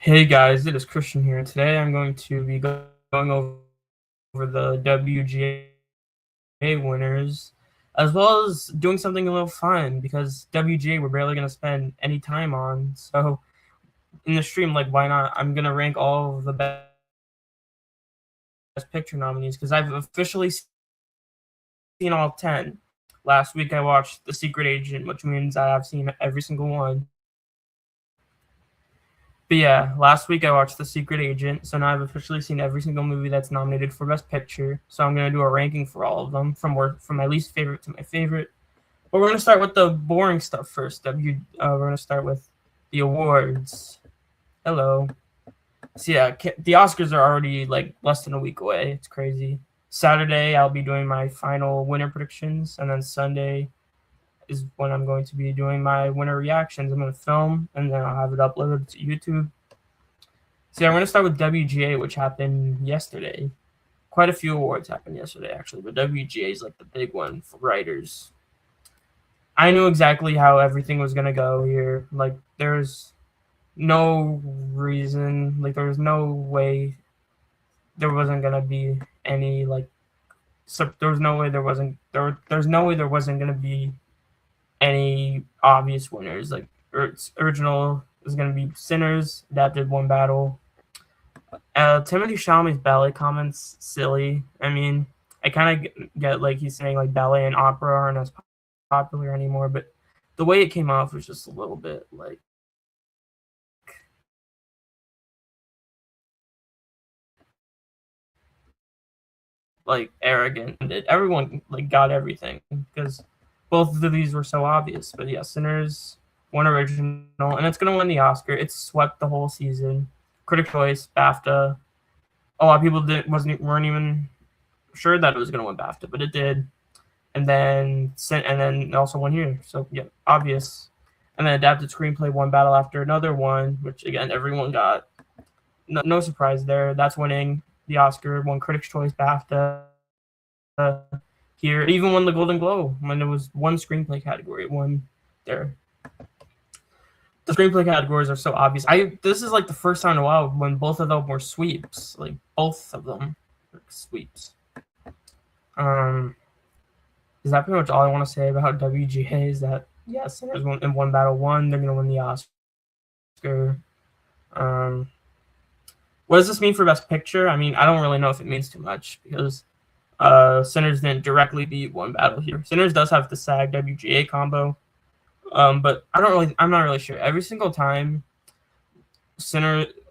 Hey guys, it is Christian here. Today I'm going to be going over the WGA winners, as well as doing something a little fun because WGA we're barely going to spend any time on. So in the stream, like, why not? I'm going to rank all of the best picture nominees because I've officially seen all 10. Last week I watched The Secret Agent, which means I have seen every single one. But yeah, last week I watched The Secret Agent, so now I've officially seen every single movie that's nominated for Best Picture. So I'm gonna do a ranking for all of them, from my least favorite to my favorite. But we're gonna start with the boring stuff first. We're gonna start with the awards. Hello. So yeah, the Oscars are already like less than a week away. It's crazy. Saturday I'll be doing my final winner predictions, and then Sunday is when I'm going to be doing my winner reactions. I'm going to film, and then I'll have it uploaded to YouTube. So yeah, I'm going to start with WGA, which happened yesterday. Quite a few awards happened yesterday, actually, but WGA is like the big one for writers. I knew exactly how everything was going to go here. Like, there's no reason, like, there was no way there wasn't going to be any, like, so there's no way there wasn't going to be any obvious winners. Like, original is going to be Sinners, adapted One Battle. Timothy Chalamet's ballet comments silly. I mean, I kind of get like he's saying like ballet and opera aren't as popular anymore, but the way it came off was just a little bit like arrogant. Everyone like got everything because both of these were so obvious. But yeah, Sinners won original, and it's gonna win the Oscar. It's swept the whole season. Critics' Choice, BAFTA. A lot of people weren't even sure that it was gonna win BAFTA, but it did. And then it also won here. So yeah, obvious. And then adapted screenplay One Battle After Another one, which again everyone got. No surprise there. That's winning the Oscar. Won Critics' Choice, BAFTA. Here, it even won the Golden Globe when there was one screenplay category. It won there. The screenplay categories are so obvious. This is like the first time in a while when both of them were sweeps. Like both of them were sweeps. Is that pretty much all I want to say about WGA? Is that yes, Sinners won in One Battle One. They're gonna win the Oscar. What does this mean for Best Picture? I mean, I don't really know if it means too much because Sinners didn't directly beat One Battle here. Sinners does have the SAG WGA combo, but I'm not really sure. Every single time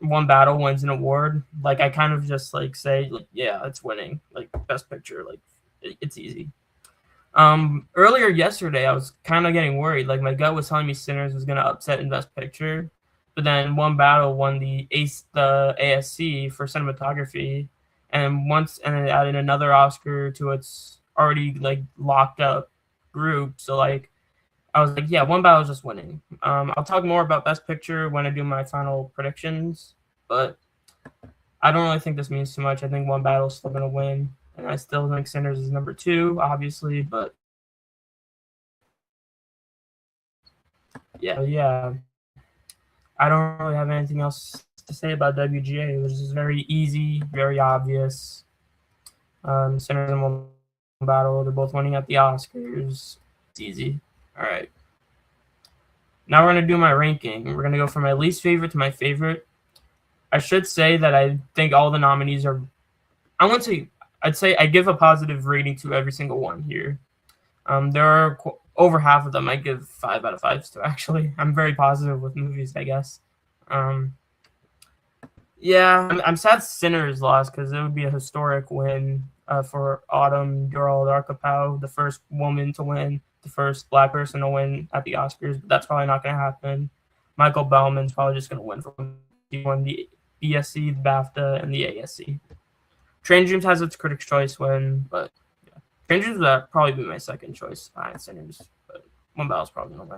One Battle wins an award, like I kind of just like say, like, yeah, it's winning, like Best Picture, like it's easy. Earlier yesterday, I was kind of getting worried. Like my gut was telling me Sinners was gonna upset in Best Picture, but then One Battle won the ASC for cinematography, and it added another Oscar to its already like locked up group. So like I was like, yeah, One Battle is just winning. I'll talk more about Best Picture when I do my final predictions, but I don't really think this means too much. I think One Battle is still gonna win. And I still think Sinners is number 2, obviously, but yeah. I don't really have anything else to say about WGA. It was just very easy, very obvious. Sinners and One Battle, they're both winning at the Oscars. It's easy. All right. Now we're going to do my ranking. We're going to go from my least favorite to my favorite. I should say that I think all the nominees are... I'd say I give a positive rating to every single one here. There are over half of them I give 5 out of 5s to, actually. I'm very positive with movies, I guess. Yeah, I'm sad Sinners lost because it would be a historic win for Autumn Durrell Darkopow, the first woman to win, the first Black person to win at the Oscars, but that's probably not going to happen. Michael Bellman's probably just going to win he won the BSC, the BAFTA, and the ASC. Train Dreams has its Critics' Choice win, but yeah. Train Dreams would probably be my second choice behind Sinners, but One Battle's probably going to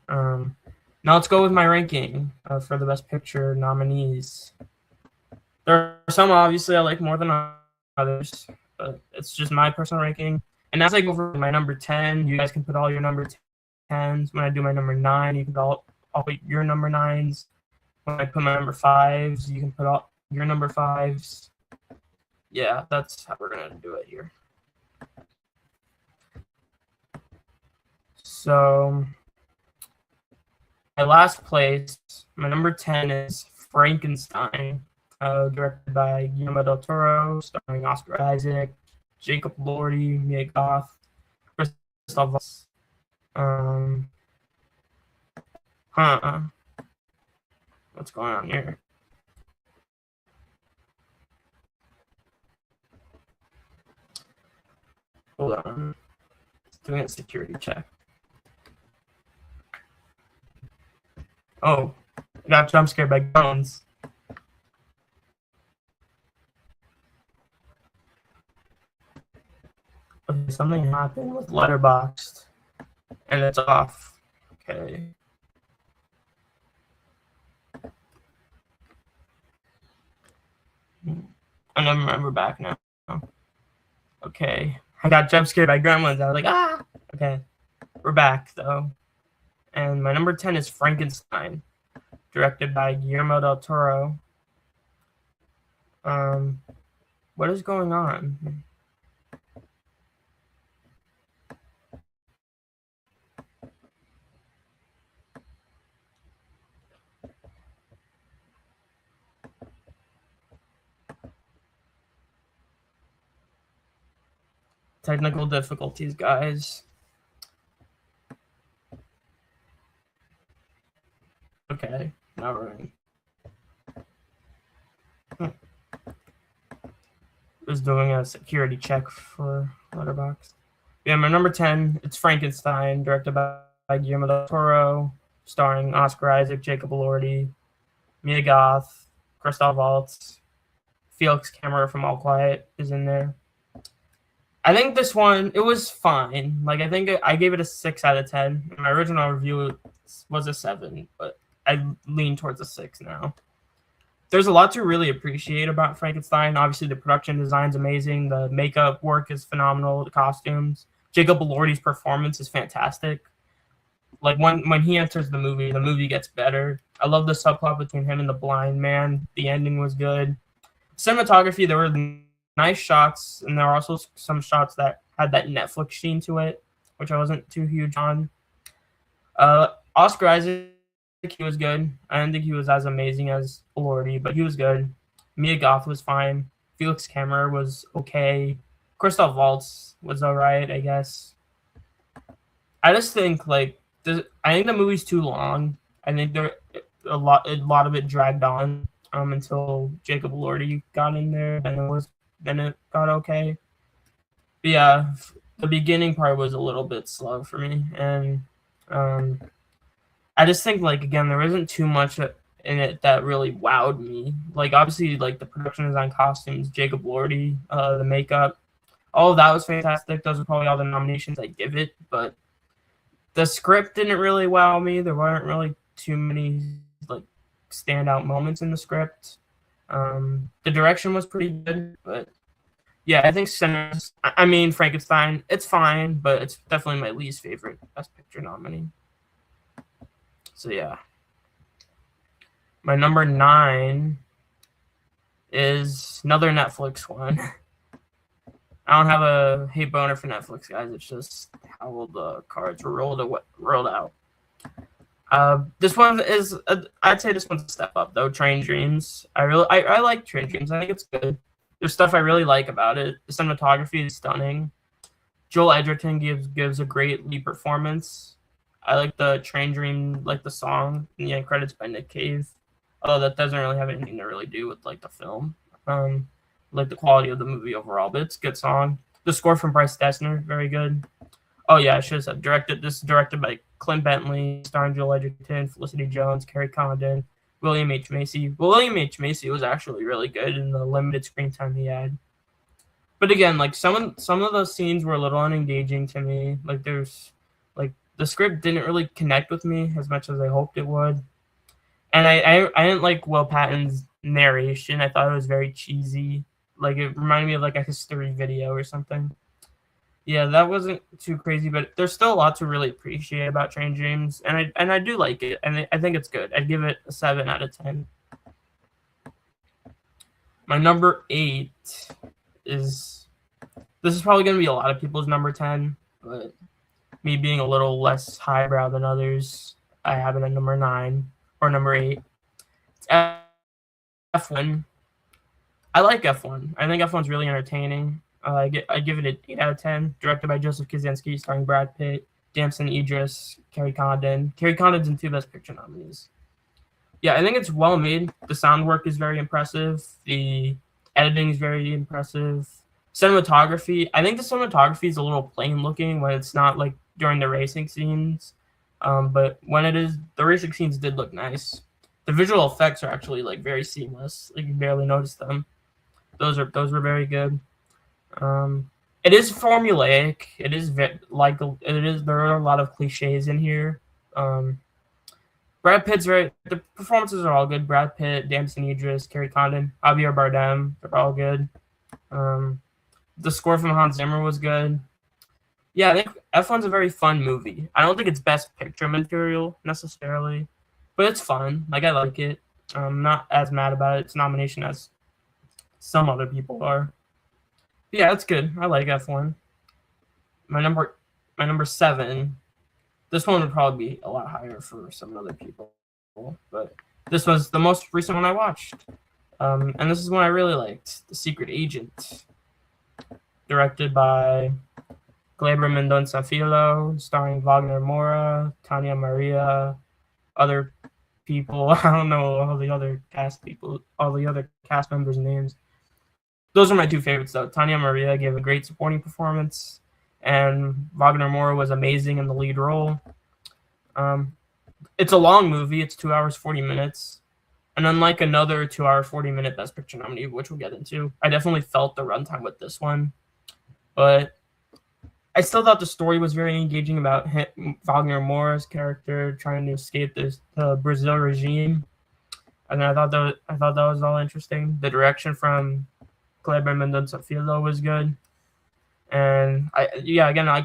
win. Now let's go with my ranking for the Best Picture nominees. There are some obviously I like more than others, but it's just my personal ranking. And as I go over my number 10, you guys can put all your number 10s. When I do my number 9, you can all put your number 9s. when I put my number 5s, you can put all your number 5s. Yeah, that's how we're gonna do it here. So my last place, my number 10 is Frankenstein, directed by Guillermo del Toro, starring Oscar Isaac, Jacob Elordi, Mia Goth, Christoph Waltz. What's going on here? Hold on. It's doing a security check. Oh, I got jump scared by guns. Okay, something happened with Letterboxd, and it's off. Okay. I never remember back now. Okay. I got jump scared by gremlins. I was like, ah! Okay. We're back, though. And my number 10 is Frankenstein, directed by Guillermo del Toro. What is going on? Technical difficulties, guys. Okay, now we're in. Was doing a security check for Letterboxd. Yeah, my number 10, it's Frankenstein, directed by Guillermo del Toro, starring Oscar Isaac, Jacob Elordi, Mia Goth, Christoph Waltz, Felix Kammerer from All Quiet is in there. I think this one, it was fine. Like, I think I gave it a 6 out of 10. My original review was a 7, but I lean towards a 6 now. There's a lot to really appreciate about Frankenstein. Obviously, the production design's amazing. The makeup work is phenomenal. The costumes. Jacob Elordi's performance is fantastic. Like, when he enters the movie gets better. I love the subplot between him and the blind man. The ending was good. Cinematography, there were nice shots, and there were also some shots that had that Netflix sheen to it, which I wasn't too huge on. Oscar Isaac, he was good. I didn't think he was as amazing as Elordi, but he was good. Mia Goth was fine. Felix Kammerer was okay. Christoph Waltz was alright, I guess. I just think I think the movie's too long. I think there a lot of it dragged on until Jacob Elordi got in there. Then it got okay. But yeah, the beginning part was a little bit slow for me, and I just think again there isn't too much in it that really wowed me. Like obviously the production design, costumes, Jacob Elordi, the makeup, all of that was fantastic. Those are probably all the nominations I give it, but the script didn't really wow me. There weren't really too many standout moments in the script. The direction was pretty good, but yeah, I think Frankenstein, it's fine, but it's definitely my least favorite Best Picture nominee. So yeah. My number 9 is another Netflix one. I don't have a hate boner for Netflix, guys. It's just how the cards were rolled out. This one is, I'd say this one's a step up though. Train Dreams. I like Train Dreams. I think it's good. There's stuff I really like about it. The cinematography is stunning. Joel Edgerton gives a great lead performance. I like the Train Dream, the song, and the end credits by Nick Cave. Although that doesn't really have anything to really do with the film. The quality of the movie overall, but it's a good song. The score from Bryce Dessner, very good. Oh yeah, I should have said directed. This is directed by Clint Bentley, starring Joel Edgerton, Felicity Jones, Carrie Condon, William H. Macy. William H. Macy was actually really good in the limited screen time he had. But again, some of those scenes were a little unengaging to me. The script didn't really connect with me as much as I hoped it would. And I didn't like Will Patton's narration. I thought it was very cheesy. It reminded me of a history video or something. Yeah, that wasn't too crazy, but there's still a lot to really appreciate about Train Dreams, and I do like it, and I think it's good. I'd give it a 7 out of 10. My number 8 is this is probably going to be a lot of people's number 10, but me being a little less highbrow than others, I have it at number 9 or number 8. It's F1. I like F1. I think F1's really entertaining. I give it an 8 out of 10. Directed by Joseph Kosinski, starring Brad Pitt, Damson Idris, Kerry Condon. Kerry Condon's in 2 Best Picture nominees. Yeah, I think it's well made. The sound work is very impressive. The editing is very impressive. Cinematography, I think the cinematography is a little plain looking when it's not like during the racing scenes. But when it is, the racing scenes did look nice. The visual effects are actually like very seamless. Like you barely notice them. Those were very good. It is formulaic. It is there are a lot of cliches in here. Brad Pitt's the performances are all good. Brad Pitt, Damson Idris, Kerry Condon, Javier Bardem, they're all good. The score from Hans Zimmer was good. Yeah, I think F1's a very fun movie. I don't think it's Best Picture material necessarily, but it's fun. Like I like it. I'm not as mad about its nomination as some other people are. But yeah, it's good. I like F1. My number 7. This one would probably be a lot higher for some other people, but this was the most recent one I watched. And this is one I really liked, The Secret Agent, directed by Gleyber Mendonça Filho, starring Wagner Moura, Tania Maria, other people. I don't know all the other cast members' names. Those are my 2 favorites, though. Tania Maria gave a great supporting performance, and Wagner Moura was amazing in the lead role. It's a long movie. It's 2 hours, 40 minutes. And unlike another 2 hour, 40-minute Best Picture nominee, which we'll get into, I definitely felt the runtime with this one. But I still thought the story was very engaging about Wagner Moura's character trying to escape the Brazil regime. And I thought that was all interesting. The direction from Gleyber Mendonça Filho was good. And I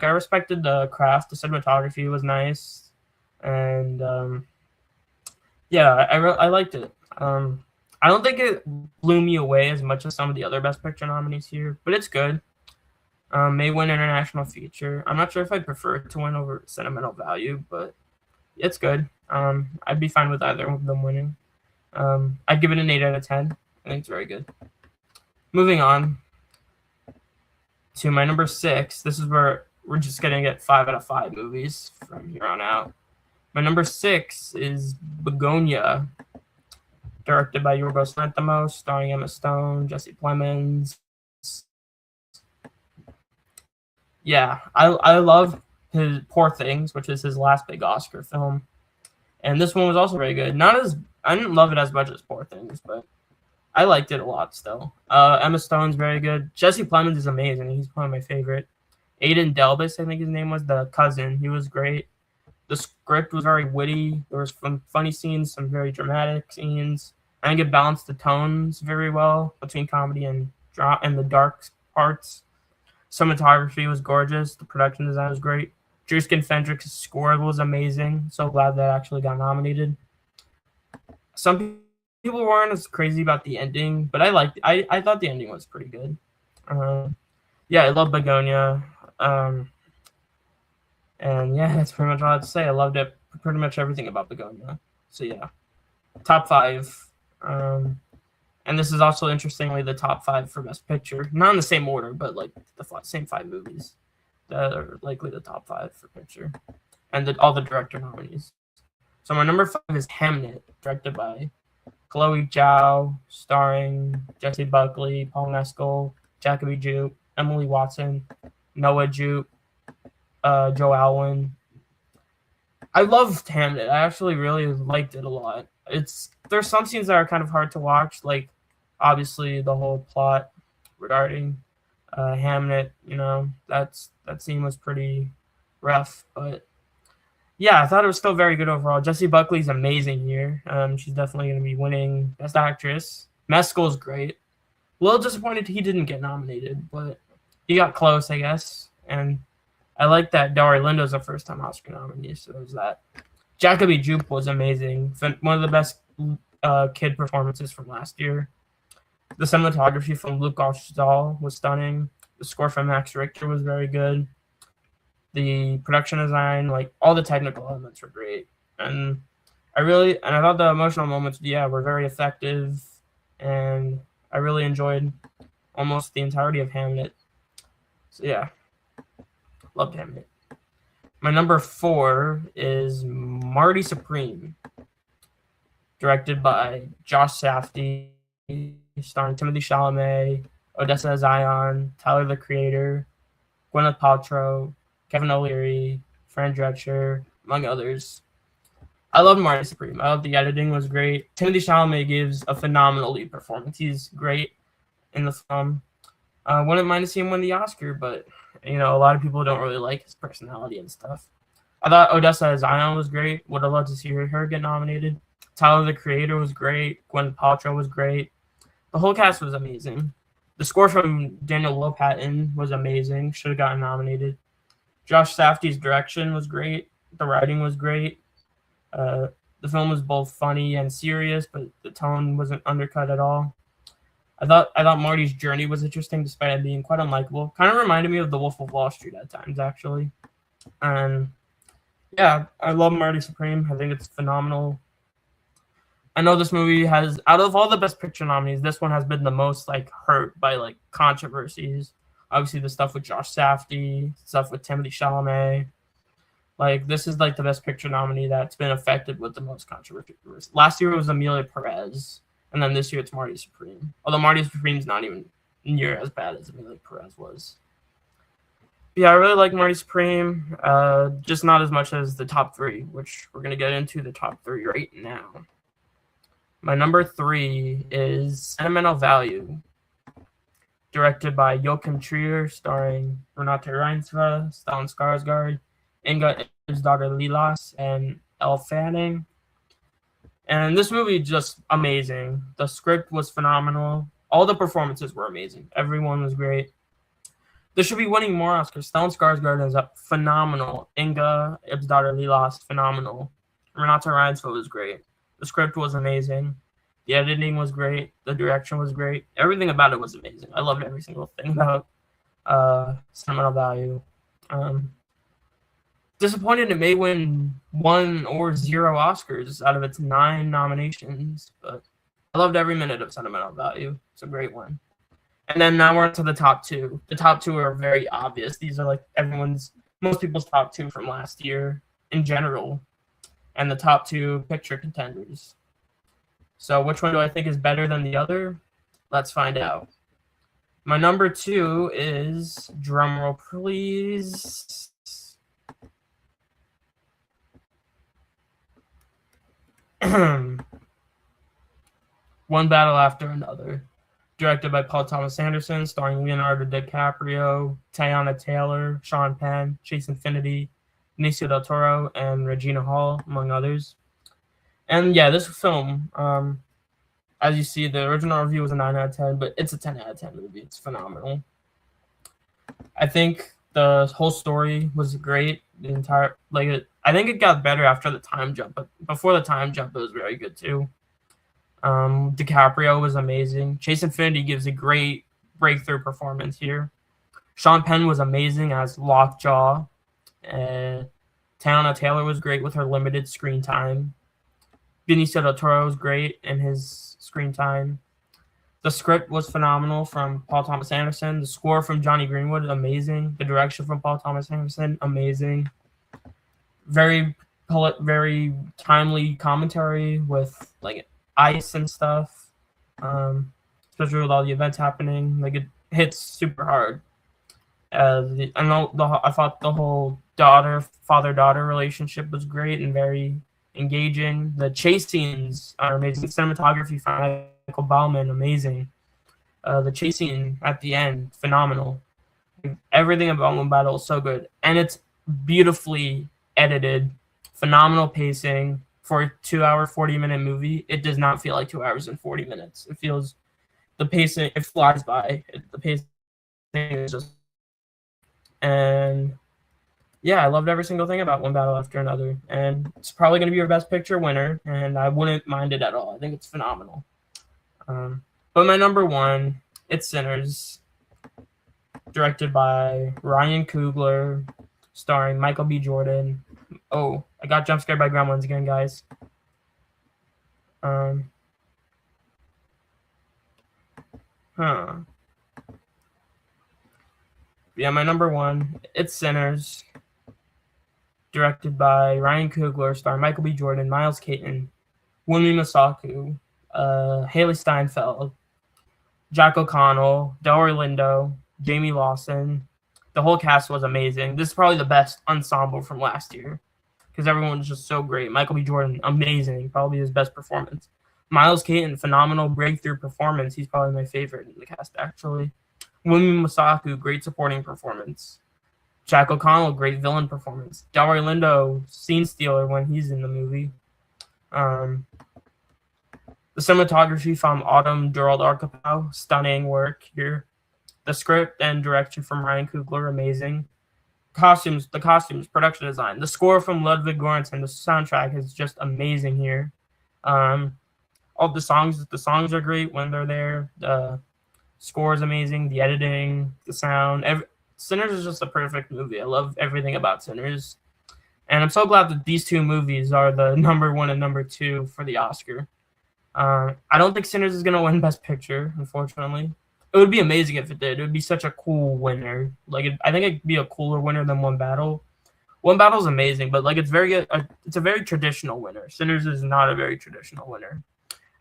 respected the craft. The cinematography was nice. And I liked it. I don't think it blew me away as much as some of the other Best Picture nominees here, but it's good. May win International Feature. I'm not sure if I'd prefer it to win over Sentimental Value, but it's good. I'd be fine with either of them winning. I'd give it an 8 out of 10. I think it's very good. Moving on to my number 6. This is where we're just going to get 5 out of 5 movies from here on out. My number 6 is Begonia, directed by Yorgos Lanthimos, starring Emma Stone, Jesse Plemons. Yeah, I love his Poor Things, which is his last big Oscar film. And this one was also very good. I didn't love it as much as Poor Things, but I liked it a lot still. Emma Stone's very good. Jesse Plemons is amazing. He's one of my favorite. Aiden Delbus, I think his name was, the cousin. He was great. The script was very witty. There was some funny scenes, some very dramatic scenes. I think it balanced the tones very well between comedy and the dark parts. Cinematography was gorgeous. The production design was great. Druskin Fendrick's score was amazing. So glad that actually got nominated. Some people weren't as crazy about the ending, but I thought the ending was pretty good. I love Begonia. And yeah, that's pretty much all I have to say. I loved it, pretty much everything about Begonia. So yeah, top 5. And this is also, interestingly, the top 5 for Best Picture. Not in the same order, but like the same 5 movies that are likely the top 5 for Picture. And all the director nominees. So my number 5 is Hamnet, directed by Chloe Zhao, starring Jessie Buckley, Paul Mescal, Jacoby Jupe, Emily Watson, Noah Jupe, Joe Alwyn. I loved Hamnet. I actually really liked it a lot. There's some scenes that are kind of hard to watch, like obviously the whole plot regarding Hamnet. That scene was pretty rough, but yeah, I thought it was still very good overall. Jessie Buckley's amazing here. She's definitely going to be winning Best Actress. Mescal's great. A little disappointed he didn't get nominated, but he got close, I guess. and I like that Dari Lindo's a first-time Oscar nominee, so there's that. Jacoby Jupe was amazing. One of the best kid performances from last year. The cinematography from Lukas Dahl was stunning. The score from Max Richter was very good. The production design, like all the technical elements were great. And I thought the emotional moments, were very effective. And I really enjoyed almost the entirety of Hamnet. So yeah, loved Hamnet. My number 4 is Marty Supreme, directed by Josh Safdie, starring Timothy Chalamet, Odessa Zion, Tyler the Creator, Gwyneth Paltrow, Kevin O'Leary, Fran Drescher, among others. I love Marty Supreme. I love the editing was great. Timothy Chalamet gives a phenomenal lead performance. He's great in the film. Wouldn't mind to see him win the Oscar, but a lot of people don't really like his personality and stuff. I thought Odessa Zion was great. Would have loved to see her get nominated. Tyler the Creator was great. Gwyneth Paltrow was great. The whole cast was amazing. The score from Daniel Lopatin was amazing. Should have gotten nominated. Josh Safdie's direction was great. The writing was great. The film was both funny and serious, but the tone wasn't undercut at all. I thought Marty's journey was interesting, despite it being quite unlikable. Kind of reminded me of The Wolf of Wall Street at times, actually. And yeah, I love Marty Supreme. I think it's phenomenal. I know this movie has, out of all the Best Picture nominees, this one has been the most hurt by controversies. Obviously, the stuff with Josh Safdie, stuff with Timothy Chalamet. This is the Best Picture nominee that's been affected with the most controversy. Last year it was Emilia Perez. And then this year it's Marty Supreme. Although Marty Supreme's not even near as bad as Emilia Perez was. But yeah, I really like Marty Supreme. Just not as much as the top 3, which we're going to get into the top 3 right now. My number 3 is Sentimental Value, directed by Joachim Trier, starring Renate Reinsve, Stellan Skarsgård, Inga daughter Lilas, and Elle Fanning. And this movie just amazing. The script was phenomenal. All the performances were amazing. Everyone was great. This should be winning more Oscars. Stellan Skarsgård is phenomenal. Inga daughter Lilas, phenomenal. Renate Reinsve was great. The script was amazing. The editing was great. The direction was great. Everything about it was amazing. I loved every single thing about Sentimental Value. Disappointed it may win 1 or 0 Oscars out of its 9 nominations, but I loved every minute of Sentimental Value. It's a great one. And then now we're into the top 2. The top 2 are very obvious. These are most people's top 2 from last year in general, and the top 2 picture contenders. So which one do I think is better than the other? Let's find out. My number 2 is, drumroll please, One Battle After Another, directed by Paul Thomas Anderson, starring Leonardo DiCaprio, Teyana Taylor, Sean Penn, Chase Infinity, Benicio del Toro, and Regina Hall, among others. And yeah, this film, as you see, the original review was a 9 out of 10, but it's a 10 out of 10 movie. It's phenomenal. I think the whole story was great. I think it got better after the time jump, but before the time jump, it was very good too. DiCaprio was amazing. Chase Infinity gives a great breakthrough performance here. Sean Penn was amazing as Lockjaw. Teyana Taylor was great with her limited screen time. Benicio del Toro was great in his screen time. The script was phenomenal from Paul Thomas Anderson. The score from Johnny Greenwood, amazing. The direction from Paul Thomas Anderson, amazing. Very timely commentary with ice and stuff, especially with all the events happening. It hits super hard. I thought the whole father-daughter relationship was great and very engaging. The chase scenes are amazing. Cinematography from Michael Bauman, amazing. The chase scene at the end, phenomenal. Everything about One Battle is so good, and it's beautifully edited. Phenomenal pacing for a 2-hour, 40-minute movie. It does not feel like 2 hours and 40 minutes. It feels, the pacing, it flies by. The pacing is just And yeah, I loved every single thing about One Battle After Another, and it's probably going to be your Best Picture winner, and I wouldn't mind it at all. I think it's phenomenal. But my number one, it's Sinners, directed by Ryan Coogler, starring Michael B. Jordan. Oh, I got jump scared by gremlins again, guys. Yeah, my number one, it's Sinners, directed by Ryan Coogler, starring Michael B. Jordan, Miles Caton, Wunmi Masaku, Haley Steinfeld, Jack O'Connell, Delroy Lindo, Jamie Lawson. The whole cast was amazing. This is probably the best ensemble from last year because everyone was just so great. Michael B. Jordan, amazing, probably his best performance. Miles Caton, phenomenal breakthrough performance. He's probably my favorite in the cast, actually. Wunmi Masaku, great supporting performance. Jack O'Connell, great villain performance. Delroy Lindo, scene stealer when he's in the movie. The cinematography from Autumn Gerald Arkapow, stunning work here. The script and direction from Ryan Coogler, amazing. The costumes, production design. The score from Ludwig Göransson, the soundtrack is just amazing here. All the songs are great when they're there. The score is amazing. The editing, the sound. Sinners is just a perfect movie. I love everything about Sinners. And I'm so glad that these two movies are the number one and number two for the Oscar. I don't think Sinners is going to win Best Picture, unfortunately. It would be amazing if it did. It would be such a cool winner. I think it'd be a cooler winner than One Battle. One Battle is amazing, but it's a very traditional winner. Sinners is not a very traditional winner.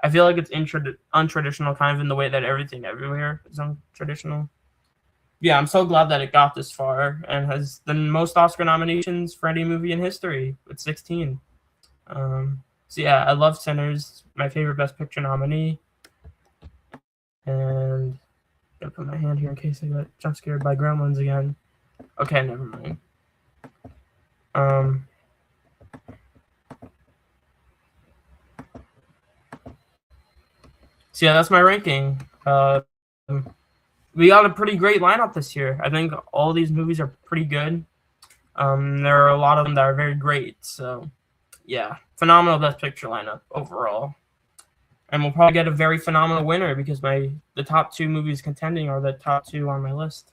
I feel like it's untraditional, kind of in the way that Everything Everywhere is untraditional. Yeah, I'm so glad that it got this far and has the most Oscar nominations for any movie in history with 16. So yeah, I love Sinners, my favorite Best Picture nominee. And I'm gonna put my hand here in case I got jump scared by gremlins again. Okay, never mind. So yeah, that's my ranking. We got a pretty great lineup this year. I think all these movies are pretty good. There are a lot of them that are very great. So yeah, phenomenal Best Picture lineup overall. And we'll probably get a very phenomenal winner because the top two movies contending are the top two on my list.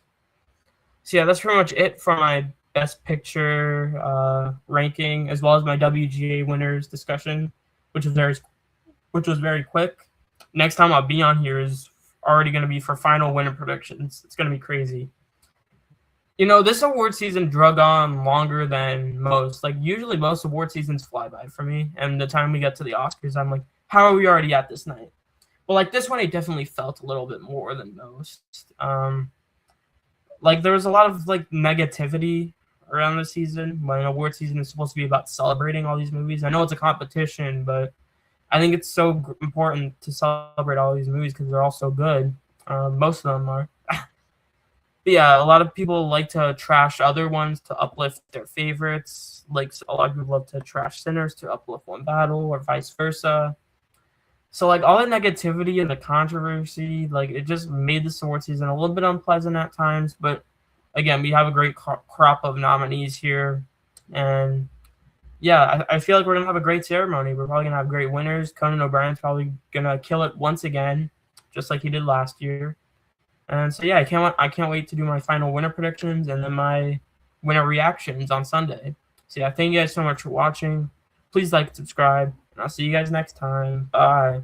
So yeah, that's pretty much it for my Best Picture ranking, as well as my WGA winners discussion, which was very quick. Next time I'll be on here is already going to be for final winner predictions. It's going to be crazy. This award season drug on longer than most. Usually most award seasons fly by for me, and the time we get to the Oscars, I'm like, how are we already at this night? Well, this one, I definitely felt a little bit more than most. There was a lot of negativity around the season when an award season is supposed to be about celebrating all these movies. I know it's a competition, but I think it's so important to celebrate all these movies because they're all so good. Most of them are. But yeah, a lot of people like to trash other ones to uplift their favorites. A lot of people love to trash Sinners to uplift One Battle or vice versa. So all the negativity and the controversy, it just made this award season a little bit unpleasant at times. But again, we have a great crop of nominees here. And yeah, I feel like we're going to have a great ceremony. We're probably going to have great winners. Conan O'Brien's probably going to kill it once again, just like he did last year. And so yeah, I can't wait to do my final winner predictions and then my winner reactions on Sunday. So yeah, thank you guys so much for watching. Please like and subscribe, and I'll see you guys next time. Bye.